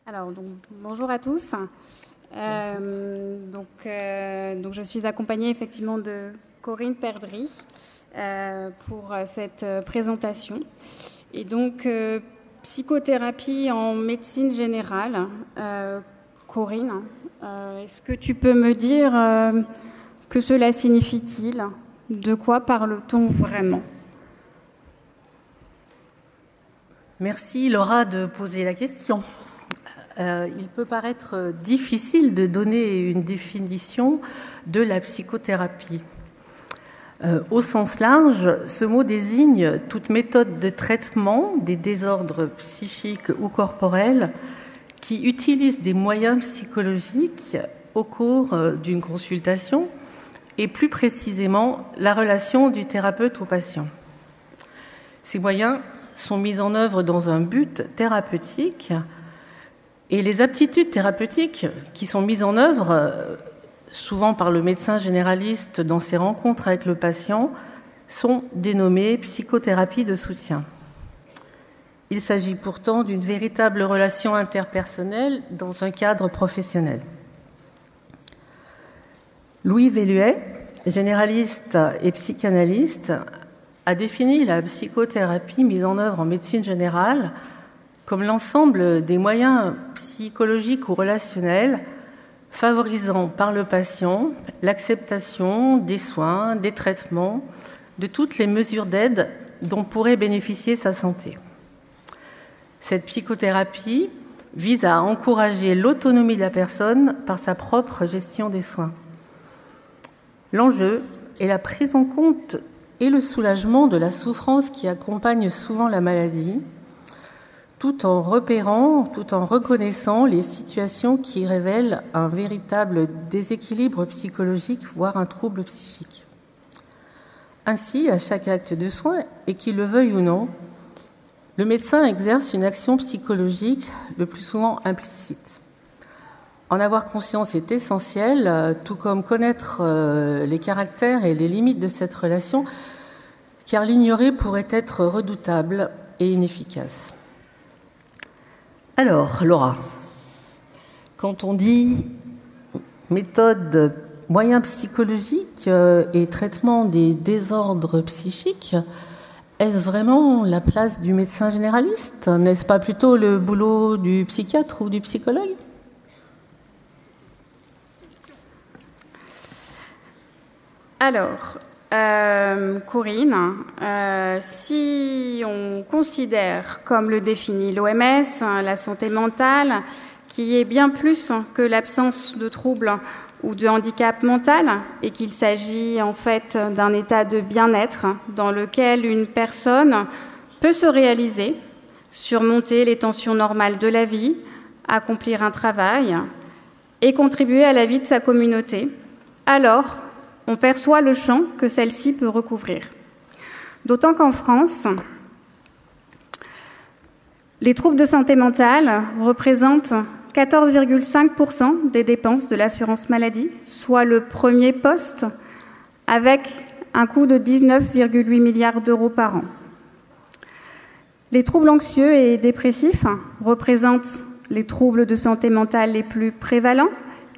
Alors, bonjour à tous. Je suis accompagnée effectivement de Corinne Perdry pour cette présentation. Et donc, psychothérapie en médecine générale. Corinne, est-ce que tu peux me dire que cela signifie-t-il? De quoi parle-t-on vraiment? Merci Laura de poser la question. Il peut paraître difficile de donner une définition de la psychothérapie. Au sens large, ce mot désigne toute méthode de traitement des désordres psychiques ou corporels qui utilise des moyens psychologiques au cours d'une consultation et plus précisément la relation du thérapeute au patient. Ces moyens sont mis en œuvre dans un but thérapeutique et les aptitudes thérapeutiques qui sont mises en œuvre souvent par le médecin généraliste dans ses rencontres avec le patient sont dénommées psychothérapie de soutien. Il s'agit pourtant d'une véritable relation interpersonnelle dans un cadre professionnel. Louis Velluet, généraliste et psychanalyste, a défini la psychothérapie mise en œuvre en médecine générale comme l'ensemble des moyens psychologiques ou relationnels favorisant par le patient l'acceptation des soins, des traitements, de toutes les mesures d'aide dont pourrait bénéficier sa santé. Cette psychothérapie vise à encourager l'autonomie de la personne par sa propre gestion des soins. L'enjeu est la prise en compte et le soulagement de la souffrance qui accompagne souvent la maladie, tout en repérant, tout en reconnaissant les situations qui révèlent un véritable déséquilibre psychologique, voire un trouble psychique. Ainsi, à chaque acte de soin, et qu'il le veuille ou non, le médecin exerce une action psychologique le plus souvent implicite. En avoir conscience est essentiel, tout comme connaître les caractères et les limites de cette relation, car l'ignorer pourrait être redoutable et inefficace. Alors, Laura, quand on dit méthode, moyens psychologiques et traitement des désordres psychiques, est-ce vraiment la place du médecin généraliste? N'est-ce pas plutôt le boulot du psychiatre ou du psychologue? Alors, Corinne, si on considère, comme le définit l'OMS, la santé mentale, qui est bien plus que l'absence de troubles ou de handicap mental, et qu'il s'agit en fait d'un état de bien-être dans lequel une personne peut se réaliser, surmonter les tensions normales de la vie, accomplir un travail et contribuer à la vie de sa communauté, alors on perçoit le champ que celle-ci peut recouvrir. D'autant qu'en France, les troubles de santé mentale représentent 14,5% des dépenses de l'assurance maladie, soit le premier poste, avec un coût de 19,8 milliards d'euros par an. Les troubles anxieux et dépressifs représentent les troubles de santé mentale les plus prévalents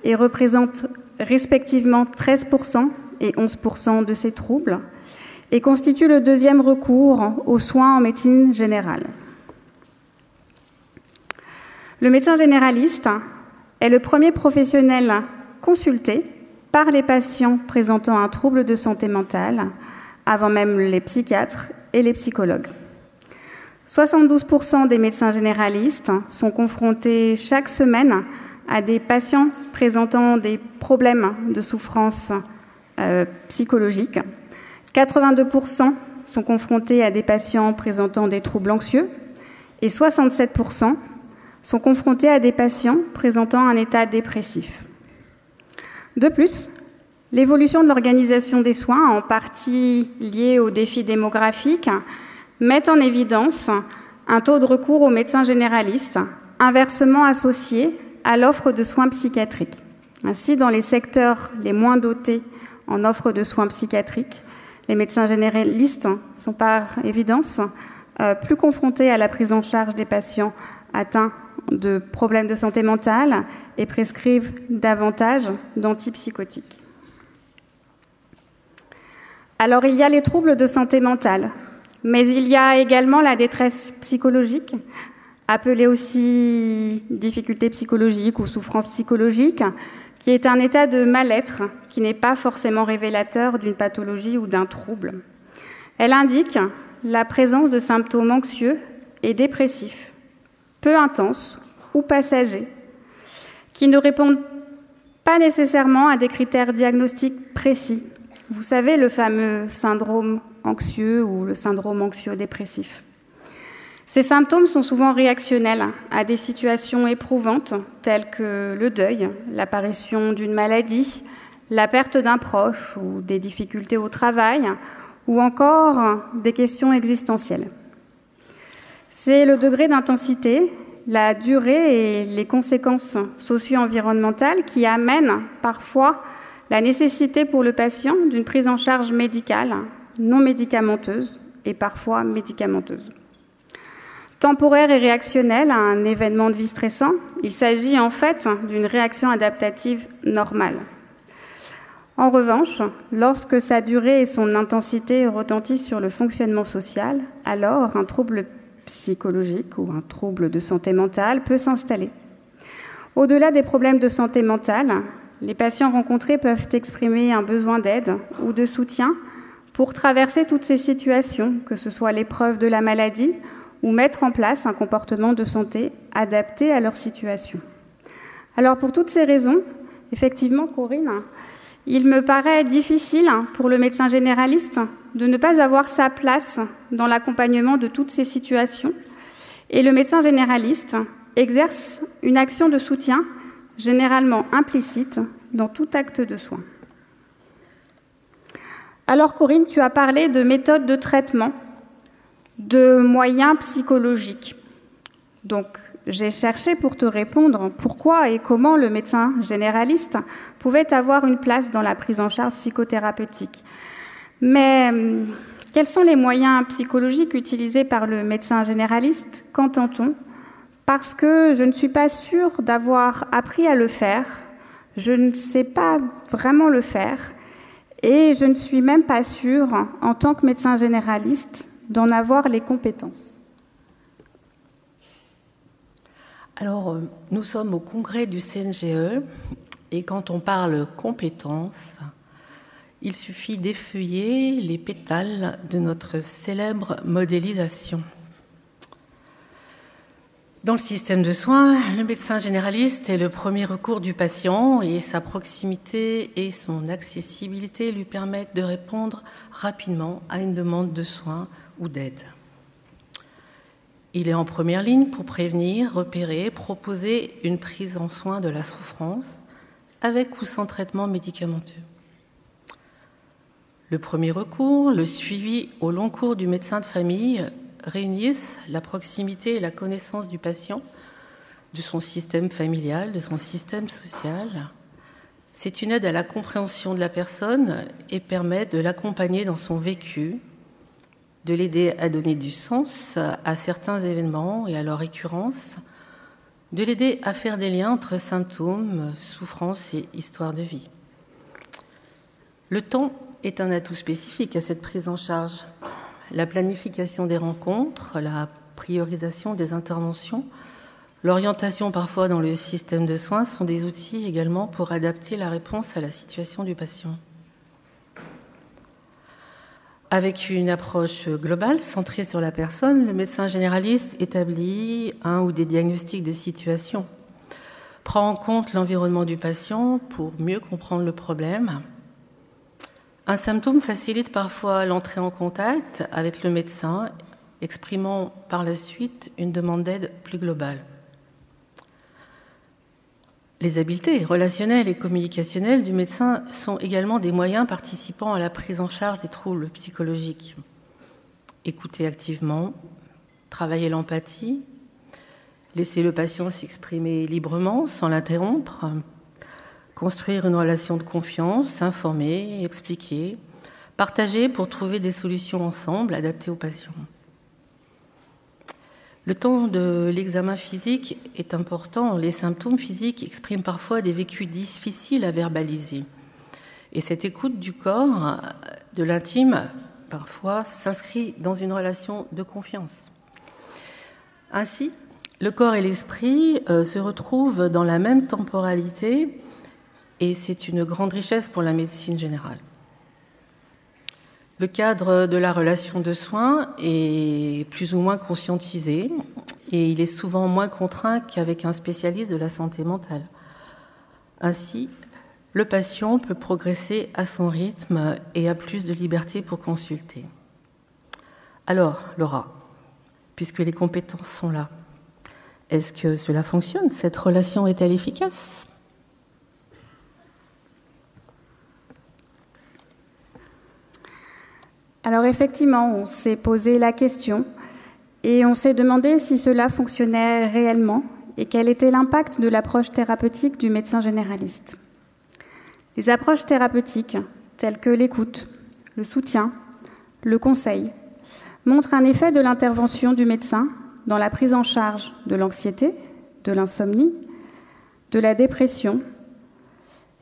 et représentent respectivement 13% et 11% de ces troubles, et constituent le deuxième recours aux soins en médecine générale. Le médecin généraliste est le premier professionnel consulté par les patients présentant un trouble de santé mentale, avant même les psychiatres et les psychologues. 72% des médecins généralistes sont confrontés chaque semaine à des patients présentant des problèmes de souffrance psychologique. 82% sont confrontés à des patients présentant des troubles anxieux et 67% sont confrontés à des patients présentant un état dépressif. De plus, l'évolution de l'organisation des soins, en partie liée aux défis démographiques, met en évidence un taux de recours aux médecins généralistes inversement associé à l'offre de soins psychiatriques. Ainsi, dans les secteurs les moins dotés en offre de soins psychiatriques, les médecins généralistes sont par évidence plus confrontés à la prise en charge des patients atteints de problèmes de santé mentale et prescrivent davantage d'antipsychotiques. Alors, il y a les troubles de santé mentale, mais il y a également la détresse psychologique, appelée aussi difficulté psychologique ou souffrance psychologique, qui est un état de mal-être qui n'est pas forcément révélateur d'une pathologie ou d'un trouble. Elle indique la présence de symptômes anxieux et dépressifs, peu intenses ou passagers, qui ne répondent pas nécessairement à des critères diagnostiques précis. Vous savez, le fameux syndrome anxieux ou le syndrome anxio-dépressif. Ces symptômes sont souvent réactionnels à des situations éprouvantes telles que le deuil, l'apparition d'une maladie, la perte d'un proche ou des difficultés au travail, ou encore des questions existentielles. C'est le degré d'intensité, la durée et les conséquences socio-environnementales qui amènent parfois la nécessité pour le patient d'une prise en charge médicale, non médicamenteuse et parfois médicamenteuse. Temporaire et réactionnelle à un événement de vie stressant, il s'agit en fait d'une réaction adaptative normale. En revanche, lorsque sa durée et son intensité retentissent sur le fonctionnement social, alors un trouble psychologique ou un trouble de santé mentale peut s'installer. Au-delà des problèmes de santé mentale, les patients rencontrés peuvent exprimer un besoin d'aide ou de soutien pour traverser toutes ces situations, que ce soit l'épreuve de la maladie ou mettre en place un comportement de santé adapté à leur situation. Alors pour toutes ces raisons, effectivement, Corinne, il me paraît difficile pour le médecin généraliste de ne pas avoir sa place dans l'accompagnement de toutes ces situations. Et le médecin généraliste exerce une action de soutien généralement implicite dans tout acte de soin. Alors Corinne, tu as parlé de méthodes de traitement, de moyens psychologiques. Donc, j'ai cherché pour te répondre pourquoi et comment le médecin généraliste pouvait avoir une place dans la prise en charge psychothérapeutique. Mais quels sont les moyens psychologiques utilisés par le médecin généraliste? Qu'entend-on? Parce que je ne suis pas sûre d'avoir appris à le faire, je ne sais pas vraiment le faire, et je ne suis même pas sûre, en tant que médecin généraliste, d'en avoir les compétences. Alors, nous sommes au congrès du CNGE, et quand on parle compétences, il suffit d'effeuiller les pétales de notre célèbre modélisation. Dans le système de soins, le médecin généraliste est le premier recours du patient et sa proximité et son accessibilité lui permettent de répondre rapidement à une demande de soins ou d'aide. Il est en première ligne pour prévenir, repérer, proposer une prise en soin de la souffrance avec ou sans traitement médicamenteux. Le premier recours, le suivi au long cours du médecin de famille réunissent la proximité et la connaissance du patient, de son système familial, de son système social. C'est une aide à la compréhension de la personne et permet de l'accompagner dans son vécu, de l'aider à donner du sens à certains événements et à leur récurrence, de l'aider à faire des liens entre symptômes, souffrances et histoire de vie. Le temps est un atout spécifique à cette prise en charge. La planification des rencontres, la priorisation des interventions, l'orientation parfois dans le système de soins sont des outils également pour adapter la réponse à la situation du patient. Avec une approche globale centrée sur la personne, le médecin généraliste établit un ou des diagnostics de situation, prend en compte l'environnement du patient pour mieux comprendre le problème. Un symptôme facilite parfois l'entrée en contact avec le médecin, exprimant par la suite une demande d'aide plus globale. Les habiletés relationnelles et communicationnelles du médecin sont également des moyens participant à la prise en charge des troubles psychologiques. Écouter activement, travailler l'empathie, laisser le patient s'exprimer librement sans l'interrompre, construire une relation de confiance, s'informer, expliquer, partager pour trouver des solutions ensemble adaptées au patient. Le temps de l'examen physique est important. Les symptômes physiques expriment parfois des vécus difficiles à verbaliser. Et cette écoute du corps, de l'intime, parfois s'inscrit dans une relation de confiance. Ainsi, le corps et l'esprit se retrouvent dans la même temporalité et c'est une grande richesse pour la médecine générale. Le cadre de la relation de soins est plus ou moins conscientisé et il est souvent moins contraint qu'avec un spécialiste de la santé mentale. Ainsi, le patient peut progresser à son rythme et a plus de liberté pour consulter. Alors, Laura, puisque les compétences sont là, est-ce que cela fonctionne? Cette relation est-elle efficace? Alors effectivement, on s'est posé la question et on s'est demandé si cela fonctionnait réellement et quel était l'impact de l'approche thérapeutique du médecin généraliste. Les approches thérapeutiques, telles que l'écoute, le soutien, le conseil, montrent un effet de l'intervention du médecin dans la prise en charge de l'anxiété, de l'insomnie, de la dépression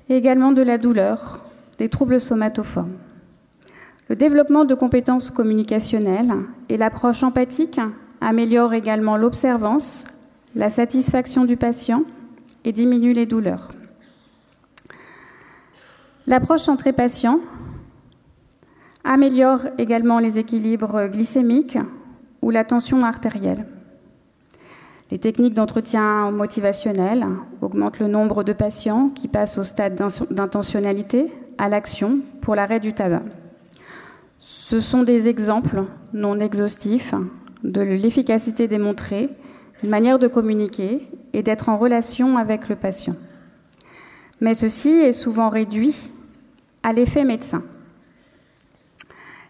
et également de la douleur, des troubles somatoformes. Le développement de compétences communicationnelles et l'approche empathique améliorent également l'observance, la satisfaction du patient et diminuent les douleurs. L'approche centrée patient améliore également les équilibres glycémiques ou la tension artérielle. Les techniques d'entretien motivationnel augmentent le nombre de patients qui passent au stade d'intentionnalité à l'action pour l'arrêt du tabac. Ce sont des exemples non exhaustifs de l'efficacité démontrée, une manière de communiquer et d'être en relation avec le patient. Mais ceci est souvent réduit à l'effet médecin.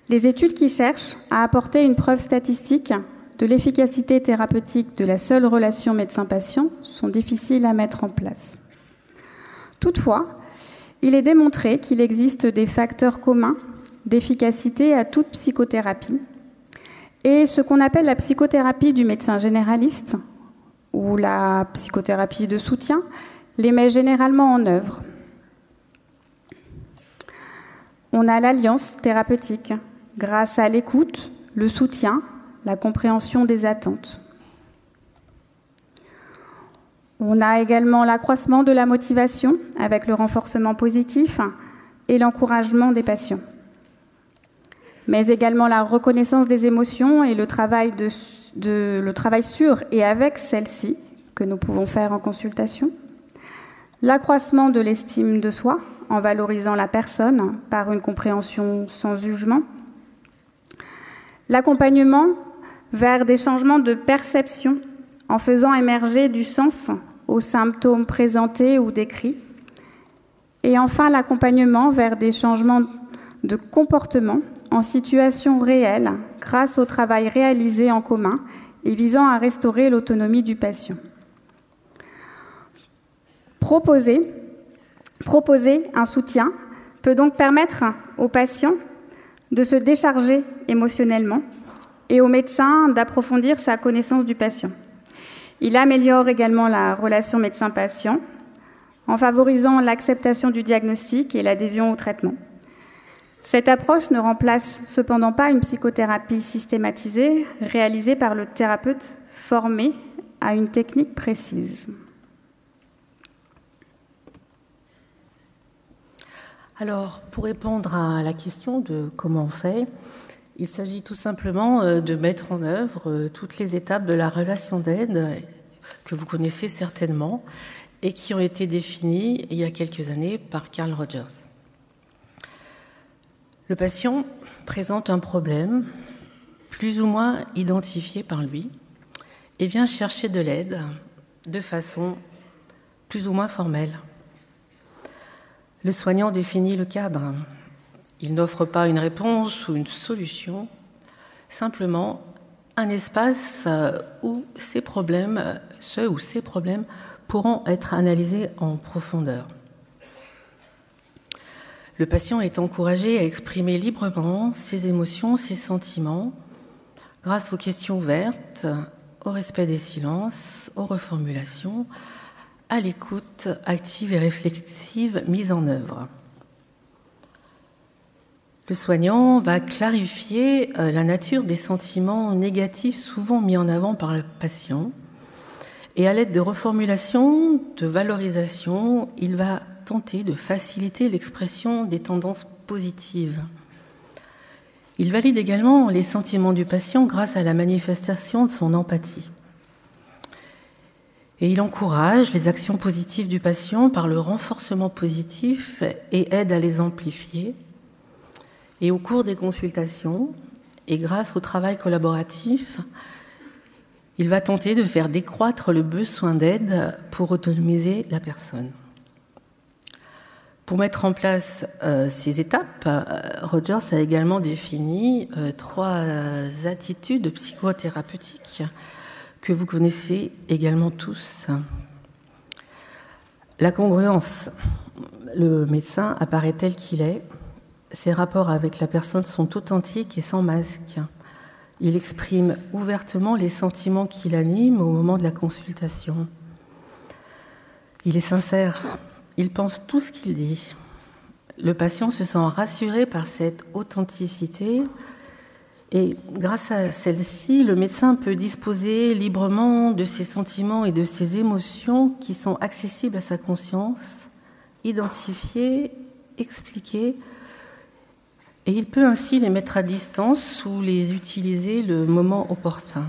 Les études qui cherchent à apporter une preuve statistique de l'efficacité thérapeutique de la seule relation médecin-patient sont difficiles à mettre en place. Toutefois, il est démontré qu'il existe des facteurs communs d'efficacité à toute psychothérapie. Et ce qu'on appelle la psychothérapie du médecin généraliste ou la psychothérapie de soutien les met généralement en œuvre. On a l'alliance thérapeutique grâce à l'écoute, le soutien, la compréhension des attentes. On a également l'accroissement de la motivation avec le renforcement positif et l'encouragement des patients, mais également la reconnaissance des émotions et le travail sur et avec celles-ci que nous pouvons faire en consultation, l'accroissement de l'estime de soi en valorisant la personne par une compréhension sans jugement, l'accompagnement vers des changements de perception en faisant émerger du sens aux symptômes présentés ou décrits, et enfin l'accompagnement vers des changements de comportement en situation réelle grâce au travail réalisé en commun et visant à restaurer l'autonomie du patient. Proposer un soutien peut donc permettre au patient de se décharger émotionnellement et au médecin d'approfondir sa connaissance du patient. Il améliore également la relation médecin-patient en favorisant l'acceptation du diagnostic et l'adhésion au traitement. Cette approche ne remplace cependant pas une psychothérapie systématisée réalisée par le thérapeute formé à une technique précise. Alors, pour répondre à la question de comment on fait, il s'agit tout simplement de mettre en œuvre toutes les étapes de la relation d'aide que vous connaissez certainement et qui ont été définies il y a quelques années par Carl Rogers. Le patient présente un problème plus ou moins identifié par lui et vient chercher de l'aide de façon plus ou moins formelle. Le soignant définit le cadre. Il n'offre pas une réponse ou une solution, simplement un espace où ces problèmes pourront être analysés en profondeur. Le patient est encouragé à exprimer librement ses émotions, ses sentiments, grâce aux questions ouvertes, au respect des silences, aux reformulations, à l'écoute active et réflexive mise en œuvre. Le soignant va clarifier la nature des sentiments négatifs souvent mis en avant par le patient. Et à l'aide de reformulation, de valorisation, il va tenter de faciliter l'expression des tendances positives. Il valide également les sentiments du patient grâce à la manifestation de son empathie. Et il encourage les actions positives du patient par le renforcement positif et aide à les amplifier. Et au cours des consultations, et grâce au travail collaboratif, il va tenter de faire décroître le besoin d'aide pour autonomiser la personne. Pour mettre en place ces étapes, Rogers a également défini 3 attitudes psychothérapeutiques que vous connaissez également tous. La congruence. Le médecin apparaît tel qu'il est. Ses rapports avec la personne sont authentiques et sans masque. Il exprime ouvertement les sentiments qui l'animent au moment de la consultation. Il est sincère. Il pense tout ce qu'il dit. Le patient se sent rassuré par cette authenticité et grâce à celle-ci, le médecin peut disposer librement de ses sentiments et de ses émotions qui sont accessibles à sa conscience, identifier, expliquer, et il peut ainsi les mettre à distance ou les utiliser le moment opportun.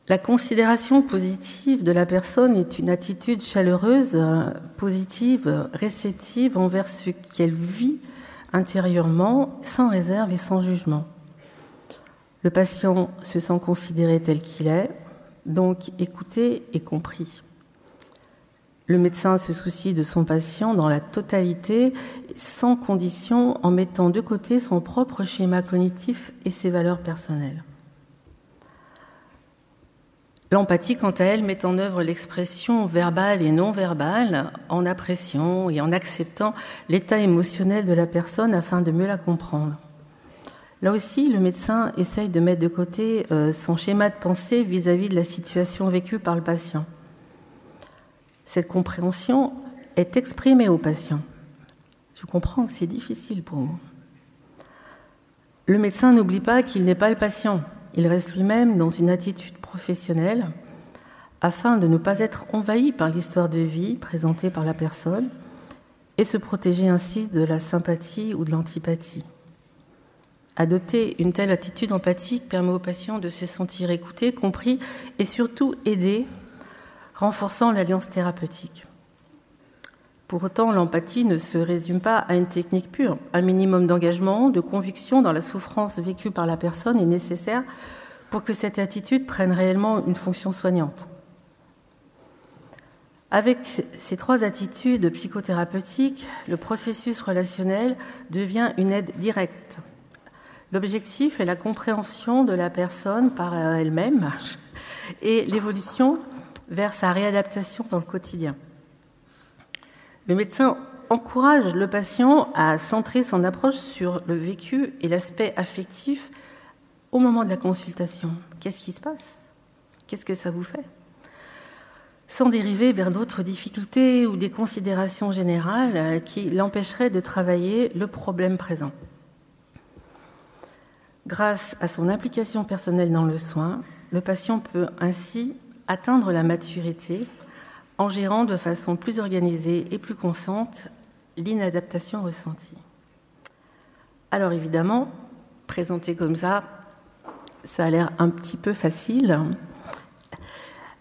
La considération positive de la personne est une attitude chaleureuse, positive, réceptive envers ce qu'elle vit intérieurement, sans réserve et sans jugement. Le patient se sent considéré tel qu'il est, donc écouté et compris. Le médecin se soucie de son patient dans la totalité, sans condition, en mettant de côté son propre schéma cognitif et ses valeurs personnelles. L'empathie, quant à elle, met en œuvre l'expression verbale et non verbale en appréciant et en acceptant l'état émotionnel de la personne afin de mieux la comprendre. Là aussi, le médecin essaye de mettre de côté son schéma de pensée vis-à-vis de la situation vécue par le patient. Cette compréhension est exprimée au patient. Je comprends que c'est difficile pour vous. Le médecin n'oublie pas qu'il n'est pas le patient. Il reste lui-même dans une attitude professionnelle afin de ne pas être envahi par l'histoire de vie présentée par la personne et se protéger ainsi de la sympathie ou de l'antipathie. Adopter une telle attitude empathique permet au patient de se sentir écouté, compris et surtout aidé, renforçant l'alliance thérapeutique. Pour autant, l'empathie ne se résume pas à une technique pure. Un minimum d'engagement, de conviction dans la souffrance vécue par la personne est nécessaire pour que cette attitude prenne réellement une fonction soignante. Avec ces 3 attitudes psychothérapeutiques, le processus relationnel devient une aide directe. L'objectif est la compréhension de la personne par elle-même et l'évolution vers sa réadaptation dans le quotidien. Le médecin encourage le patient à centrer son approche sur le vécu et l'aspect affectif au moment de la consultation. Qu'est-ce qui se passe? Qu'est-ce que ça vous fait? Sans dériver vers d'autres difficultés ou des considérations générales qui l'empêcheraient de travailler le problème présent. Grâce à son implication personnelle dans le soin, le patient peut ainsi atteindre la maturité en gérant de façon plus organisée et plus consciente l'inadaptation ressentie. Alors évidemment, présenté comme ça a l'air un petit peu facile.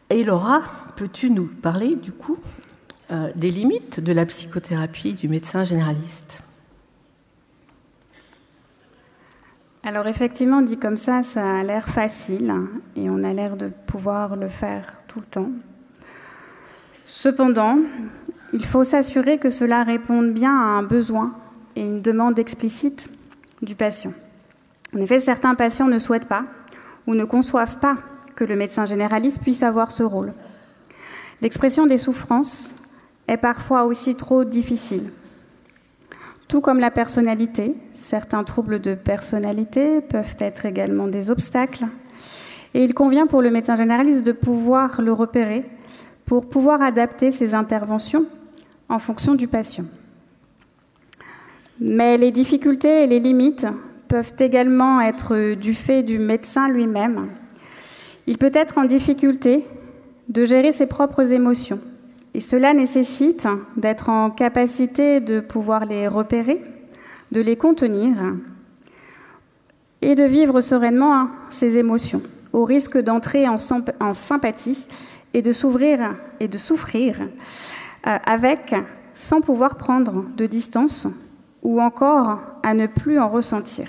Et Laura, peux-tu nous parler du coup des limites de la psychothérapie du médecin généraliste? Alors effectivement, dit comme ça a l'air facile et on a l'air de pouvoir le faire tout le temps. Cependant, il faut s'assurer que cela réponde bien à un besoin et une demande explicite du patient. En effet, certains patients ne souhaitent pas ou ne conçoivent pas que le médecin généraliste puisse avoir ce rôle. L'expression des souffrances est parfois aussi trop difficile. Tout comme la personnalité, certains troubles de personnalité peuvent être également des obstacles. Et il convient pour le médecin généraliste de pouvoir le repérer pour pouvoir adapter ses interventions en fonction du patient. Mais les difficultés et les limites peuvent également être du fait du médecin lui-même. Il peut être en difficulté de gérer ses propres émotions. Et cela nécessite d'être en capacité de pouvoir les repérer, de les contenir et de vivre sereinement ses émotions, au risque d'entrer en sympathie et de s'ouvrir et de souffrir avec, sans pouvoir prendre de distance ou encore à ne plus en ressentir.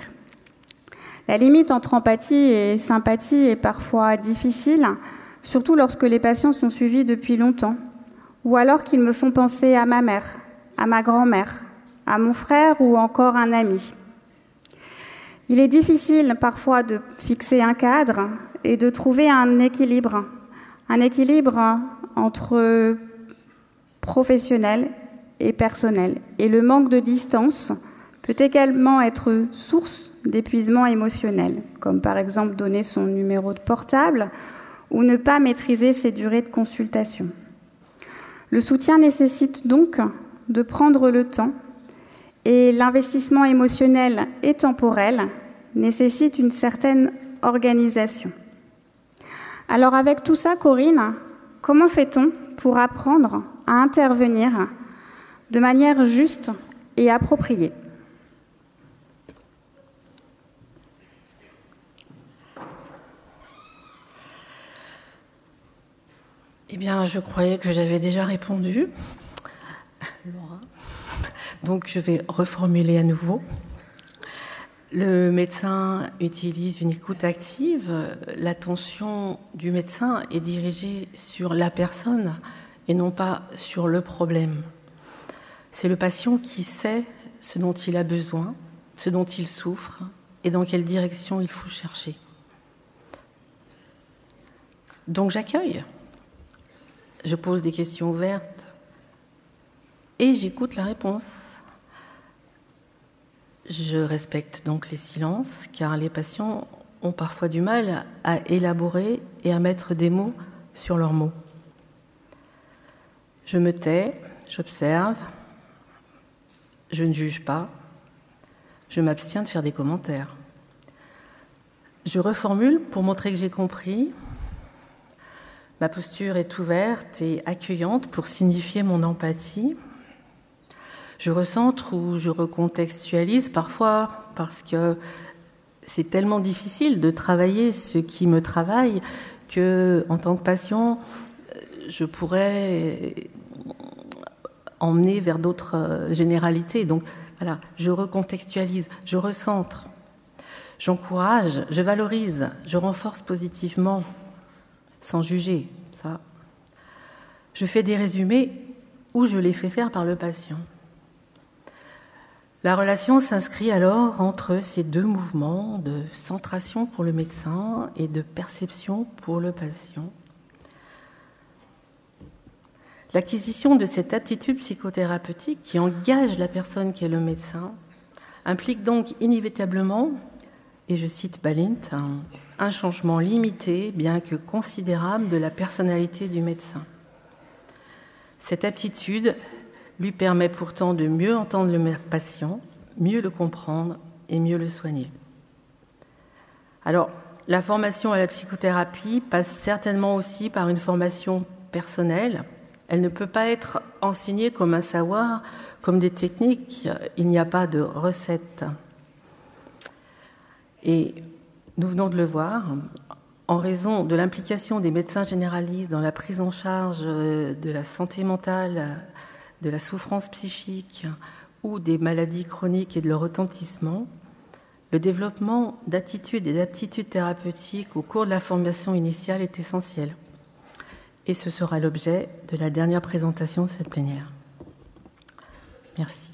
La limite entre empathie et sympathie est parfois difficile, surtout lorsque les patients sont suivis depuis longtemps, ou alors qu'ils me font penser à ma mère, à ma grand-mère, à mon frère ou encore un ami. Il est difficile parfois de fixer un cadre et de trouver un équilibre entre professionnel et personnel. Et le manque de distance peut également être source d'épuisement émotionnel, comme par exemple donner son numéro de portable ou ne pas maîtriser ses durées de consultation. Le soutien nécessite donc de prendre le temps et l'investissement émotionnel et temporel nécessite une certaine organisation. Alors avec tout ça, Corinne, comment fait-on pour apprendre à intervenir de manière juste et appropriée ? Eh bien, je croyais que j'avais déjà répondu, Laura. Donc, je vais reformuler à nouveau. Le médecin utilise une écoute active. L'attention du médecin est dirigée sur la personne et non pas sur le problème. C'est le patient qui sait ce dont il a besoin, ce dont il souffre et dans quelle direction il faut chercher. Donc, j'accueille. Je pose des questions ouvertes et j'écoute la réponse. Je respecte donc les silences, car les patients ont parfois du mal à élaborer et à mettre des mots sur leurs mots. Je me tais, j'observe, je ne juge pas, je m'abstiens de faire des commentaires. Je reformule pour montrer que j'ai compris. Ma posture est ouverte et accueillante pour signifier mon empathie. Je recentre ou je recontextualise parfois parce que c'est tellement difficile de travailler ce qui me travaille que, en tant que patient, je pourrais emmener vers d'autres généralités. Donc voilà, je recontextualise, je recentre, j'encourage, je valorise, je renforce positivement. Sans juger, ça. Je fais des résumés ou je les fais faire par le patient. La relation s'inscrit alors entre ces deux mouvements de centration pour le médecin et de perception pour le patient. L'acquisition de cette aptitude psychothérapeutique qui engage la personne qui est le médecin implique donc inévitablement, et je cite Balint, un changement limité, bien que considérable, de la personnalité du médecin. Cette aptitude lui permet pourtant de mieux entendre le patient, mieux le comprendre et mieux le soigner. Alors, la formation à la psychothérapie passe certainement aussi par une formation personnelle. Elle ne peut pas être enseignée comme un savoir, comme des techniques. Il n'y a pas de recette. Et nous venons de le voir, en raison de l'implication des médecins généralistes dans la prise en charge de la santé mentale, de la souffrance psychique ou des maladies chroniques et de leur retentissement, le développement d'attitudes et d'aptitudes thérapeutiques au cours de la formation initiale est essentiel. Et ce sera l'objet de la dernière présentation de cette plénière. Merci.